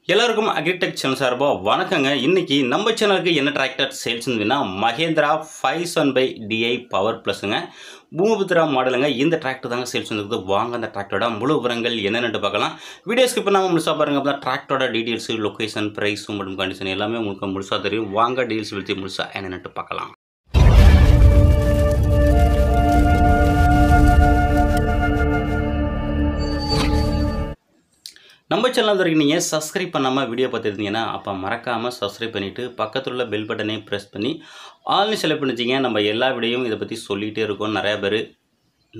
எல்லாருக்கும் agritech channel சார்பா வணக்கங்க. இன்னைக்கு நம்ம சேனலுக்கு என்ன டிராக்டர் சேல்ஸ்னா மகேந்திரா 570DI பவர் பிளஸ்ங்க, பூமிபுத்ரா மாடலுங்க. இந்த டிராக்டர் தாங்க சேல்ஸ் வந்துருக்குது. வாங்க அந்த டிராக்டரோட முழு விவரங்கள் என்னென்னு பார்க்கலாம். வீடியோ ஸ்கிப் பண்ணாமல் முழுசாக பாருங்க. அப்போ தான் டிராக்டரோட டீட்டெயில்ஸ், லொக்கேஷன், ப்ரைஸ் மற்றும் கண்டிஷன் எல்லாமே உங்களுக்கு முழுசாக தெரியும். வாங்க டீட்டெயில்ஸ் பற்றி முழுசாக என்னென்னு பார்க்கலாம். நம்ம சேனல் வரைக்கும் நீங்கள் சப்ஸ்கிரைப் பண்ணாமல் வீடியோ பார்த்துருந்தீங்கன்னா அப்போ மறக்காமல் சப்ஸ்கிரைப் பண்ணிவிட்டு பக்கத்தில் உள்ள பெல் பட்டனையும் ப்ரெஸ் பண்ணி ஆல்னு செலக்ட் பண்ணிச்சிங்க. நம்ம எல்லா வீடியோவும் இதை பற்றி சொல்லிகிட்டே இருக்கோம். நிறையா பேர்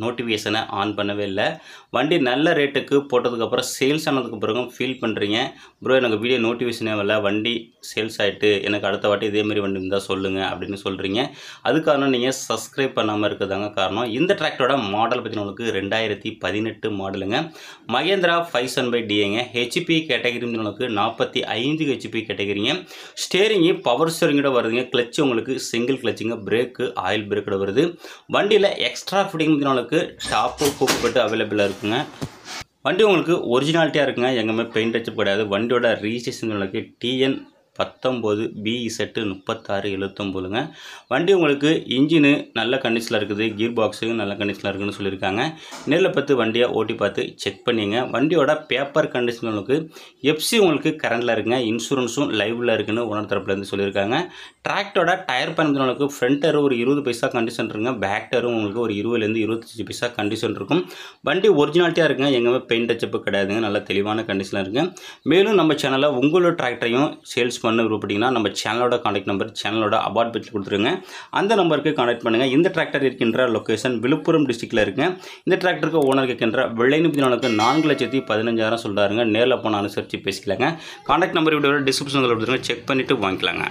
நோட்டிஃபிகேஷனை ஆன் பண்ணவே இல்லை. வண்டி நல்ல ரேட்டுக்கு போட்டதுக்கப்புறம் சேல்ஸ் ஆனதுக்கு பிறகும் ஃபீல் பண்ணுறீங்க, ப்ரோ எனக்கு வீடியோ நோட்டிஃபிகேஷனே வரல, வண்டி சேல்ஸ் ஆகிட்டு எனக்கு அடுத்த வாட்டி இதேமாரி வண்டி இருந்தால் சொல்லுங்கள் அப்படின்னு சொல்கிறீங்க. அது காரணம் நீங்கள் சப்ஸ்கிரைப் பண்ணாமல் இருக்கிறதாங்க காரணம். இந்த டிராக்டரோட மாடல் பற்றி உங்களுக்கு 2018 மாடலுங்க, மகேந்திரா 570DIங்க. ஹெச்பி கேட்டகரி உங்களுக்கு 45 ஹெச்பி கேட்டகரிங்க. ஸ்டேரிங்கு பவர் ஸ்டேரிங்கோட வருதுங்க. கிளச்சு உங்களுக்கு சிங்கிள் கிளச்சுங்க. பிரேக்கு ஆயில் பிரேக்கோட வருது. வண்டியில் எக்ஸ்ட்ரா ஃபிட்டிங் டாப்பு கூப்பிட்டு அவைலபிளாக இருக்குங்க. வண்டி உங்களுக்கு ஒரிஜினாலிட்டியாக இருக்குங்க, எங்கேயுமே பெயிண்ட் அடிச்சு கிடையாது. வண்டியோட ரிஜிஸ்ட்ரேஷன் உங்களுக்கு TN19B3679ங்க. வண்டி உங்களுக்கு இன்ஜினு நல்ல கண்டிஷனில் இருக்குது, கீர் பாக்ஸு நல்ல கண்டிஷனில் இருக்குதுன்னு சொல்லியிருக்காங்க. நேரில் பார்த்து வண்டியை ஓட்டி பார்த்து செக் பண்ணிங்க. வண்டியோட பேப்பர் கண்டிஷன் உங்களுக்கு எஃப்சி உங்களுக்கு கரண்டில் இருக்குங்க. இன்சூரன்ஸும் லைவில் இருக்குன்னு ஓனர் தரப்புலேருந்து சொல்லியிருக்காங்க. டிராக்டரோட டயர் பயணம் உங்களுக்கு ஃப்ரண்ட் டயர் ஒரு 20 பைசா கண்டிஷன் இருக்குங்க. பேக் டயரும் உங்களுக்கு ஒரு 20லேருந்து 25 பைசா கண்டிஷன் இருக்கும். வண்டி ஒரிஜினாலிட்டியாக இருக்குங்க, எங்கேயுமே பெயிண்ட் அச்சப்பு கிடையாதுங்க, நல்ல தெளிவான கண்டிஷனில் இருக்குங்க. மேலும் நம்ம சேனலில் உங்களோட டிராக்டரையும் சேல்ஸ் பண்ண விருப்பப்பட்டீங்கன்னா நம்ம சேனலோட கான்டாக்ட் நம்பர் சேனலோட அபார்ட் பேஜில் கொடுத்துருங்க. அந்த நம்பருக்கு கான்டாக்ட் பண்ணுங்கள். இந்த டிராக்டர் இருக்கின்ற லொக்கேஷன் விழுப்புரம் டிஸ்ட்ரிக்டில் இருக்குங்க. இந்த டிராக்டருக்கு ஓனர் கேட்கின்ற விலைன்னு 4,15,000 சொல்கிறாருங்க. நேரில் போனால் அனுசரித்து பேசிக்கலாங்க. கான்டாக்ட் நம்பர் வீடியோட டிஸ்கிரிப்ஷனில் கொடுத்துருங்க, செக் பண்ணிவிட்டு வாங்கிக்கலாங்க.